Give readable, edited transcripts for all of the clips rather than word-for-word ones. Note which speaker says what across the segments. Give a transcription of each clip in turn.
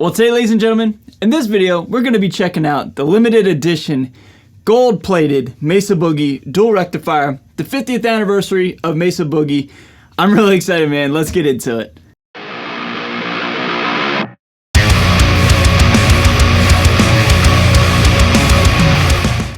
Speaker 1: Well, today, ladies and gentlemen, in this video, we're going to be checking out the limited edition gold-plated Mesa Boogie Dual Rectifier, the 50th anniversary of Mesa Boogie. I'm really excited, man. Let's get into it.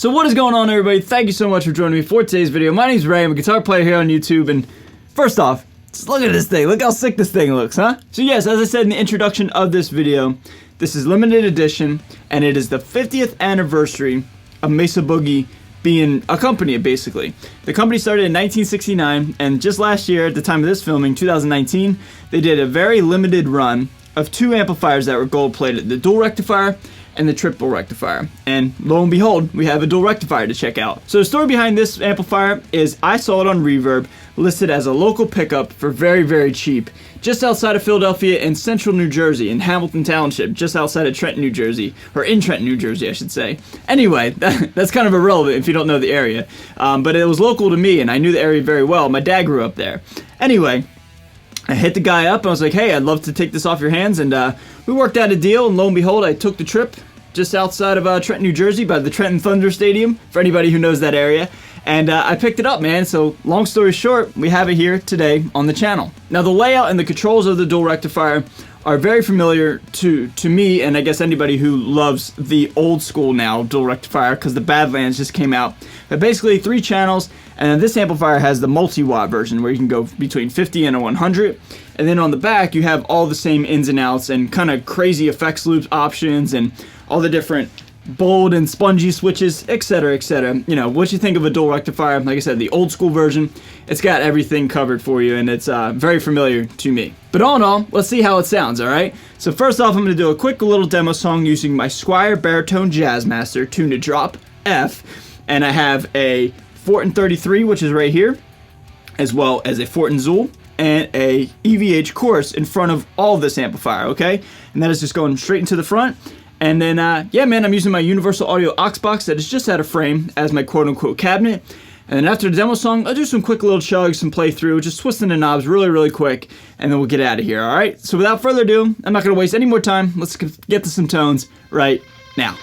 Speaker 1: So what is going on, everybody? Thank you so much for joining me for today's video. My name's Ray. I'm a guitar player here on YouTube, and first off, just look at this thing. Look how sick this thing looks, huh? So yes, as I said in the introduction of this video, this is limited edition, and it is the 50th anniversary of Mesa Boogie being a company, basically. The company started in 1969, and just last year, at the time of this filming, 2019, they did a very limited run of two amplifiers that were gold-plated, the Dual Rectifier and the Triple Rectifier. And lo and behold, we have a Dual Rectifier to check out. So the story behind this amplifier is I saw it on Reverb, listed as a local pickup for very, very cheap, just outside of Philadelphia in central New Jersey, in Hamilton Township, just outside of Trenton, New Jersey, or in Trenton, New Jersey, I should say. Anyway, that's kind of irrelevant if you don't know the area, but it was local to me, and I knew the area very well. My dad grew up there. Anyway, I hit the guy up, and I was like, hey, I'd love to take this off your hands, and we worked out a deal, and lo and behold, I took the trip just outside of Trenton, New Jersey, by the Trenton Thunder Stadium, for anybody who knows that area. And I picked it up, man. So long story short, we have it here today on the channel. Now the layout and the controls of the Dual Rectifier are very familiar to me, and I guess anybody who loves the old school now Dual Rectifier, because the Badlands just came out. But basically 3 channels, and this amplifier has the multi-watt version where you can go between 50 and 100. And then on the back you have all the same ins and outs and kind of crazy effects loops options and all the different bold and spongy switches, etc., etc. You know, what you think of a Dual Rectifier, like I said, the old school version, it's got everything covered for you, and it's very familiar to me. But all in all, let's see how it sounds, alright? So first off, I'm going to do a quick little demo song using my Squier Baritone Jazzmaster tuned to drop F, and I have a Fortin 33, which is right here, as well as a Fortin Zool, and a EVH chorus in front of all of this amplifier, okay? And that is just going straight into the front. And then, yeah, man, I'm using my Universal Audio aux box that is just out of frame as my quote-unquote cabinet. And then after the demo song, I'll do some quick little chugs, some playthrough, just twisting the knobs really, really quick, and then we'll get out of here, all right? So without further ado, I'm not going to waste any more time. Let's get to some tones right now.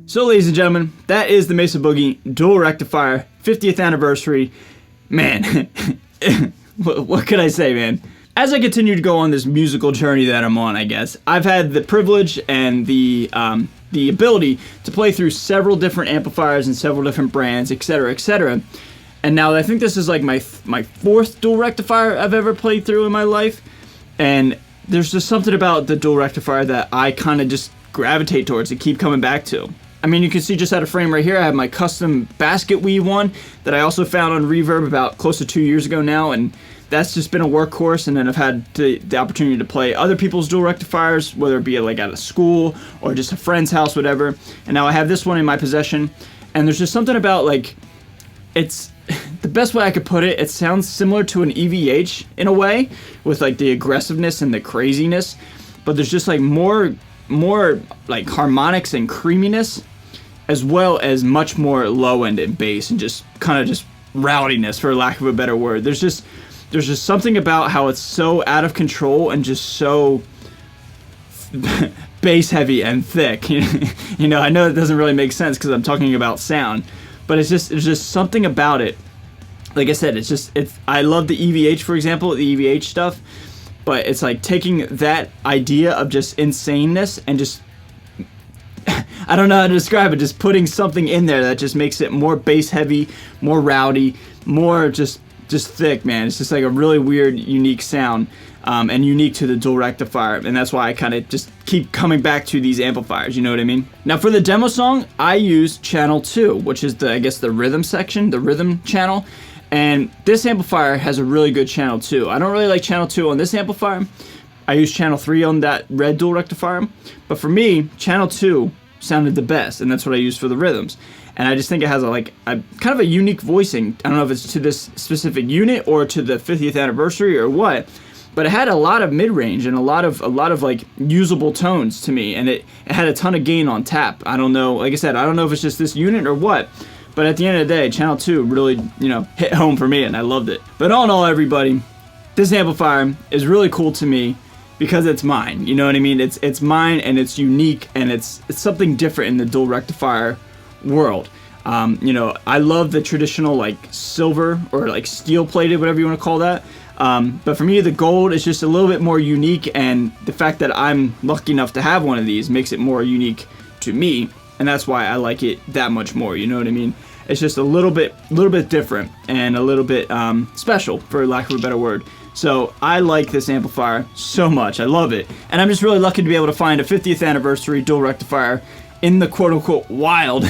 Speaker 1: So ladies and gentlemen, that is the Mesa Boogie Dual Rectifier 50th anniversary. Man, what could I say, man? As I continue to go on this musical journey that I'm on, I guess, I've had the privilege and the ability to play through several different amplifiers and several different brands, etc., etc. And now I think this is like my fourth dual rectifier I've ever played through in my life. And there's just something about the dual rectifier that I kind of just gravitate towards and keep coming back to. I mean, you can see just out of frame right here, I have my custom basket weave one that I also found on Reverb about close to 2 years ago now, and that's just been a workhorse. And then I've had the opportunity to play other people's dual rectifiers, whether it be like at a school or just a friend's house, whatever. And now I have this one in my possession, and there's just something about, like, it's the best way I could put it, it sounds similar to an EVH in a way, with like the aggressiveness and the craziness, but there's just like more like harmonics and creaminess, as well as much more low end and bass and just kind of just rowdiness, for lack of a better word. There's just something about how it's so out of control and just so bass heavy and thick. You know, I know it doesn't really make sense because I'm talking about sound, but it's just something about it. Like I said, I love the EVH, for example, the EVH stuff. But it's like taking that idea of just insaneness and just, I don't know how to describe it, just putting something in there that just makes it more bass heavy, more rowdy, more just thick, man. It's just like a really weird, unique sound, and unique to the dual rectifier. And that's why I kind of just keep coming back to these amplifiers, you know what I mean? Now for the demo song, I use channel 2, which is I guess the rhythm section, the rhythm channel. And this amplifier has a really good channel 2. I don't really like channel 2 on this amplifier. I use channel 3 on that red dual rectifier. But for me, channel 2 sounded the best, and that's what I use for the rhythms. And I just think it has a kind of a unique voicing. I don't know if it's to this specific unit or to the 50th anniversary or what, but it had a lot of mid-range and a lot of like usable tones to me, and it had a ton of gain on tap. I don't know, like I said, I don't know if it's just this unit or what. But at the end of the day, channel 2 really, hit home for me, and I loved it. But all in all, everybody, this amplifier is really cool to me because it's mine. You know what I mean? It's mine, and it's unique, and it's something different in the dual rectifier world. I love the traditional like silver or like steel plated, whatever you want to call that. But for me, the gold is just a little bit more unique, and the fact that I'm lucky enough to have one of these makes it more unique to me. And that's why I like it that much more, you know what I mean? It's just a little bit different and a little bit special, for lack of a better word. So I like this amplifier so much. I love it. And I'm just really lucky to be able to find a 50th anniversary dual rectifier in the quote-unquote wild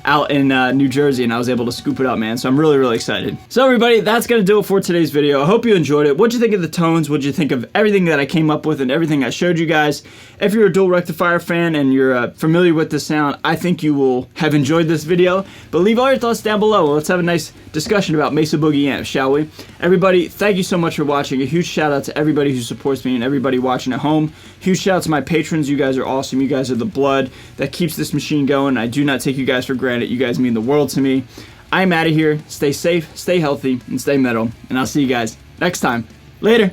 Speaker 1: out in New Jersey, and I was able to scoop it up, man. So I'm really, really excited. So everybody, that's going to do it for today's video. I hope you enjoyed it. What'd you think of the tones? What'd you think of everything that I came up with and everything I showed you guys? If you're a dual rectifier fan and you're familiar with the sound, I think you will have enjoyed this video. But leave all your thoughts down below. Let's have a nice discussion about Mesa Boogie amps, shall we? Everybody, thank you so much for watching. A huge shout out to everybody who supports me and everybody watching at home. Huge shout out to my patrons. You guys are awesome. You guys are the blood that keeps this machine going. I do not take you guys for granted. You guys mean the world to me. I'm out of here. Stay safe, stay healthy, and stay metal. And I'll see you guys next time. Later.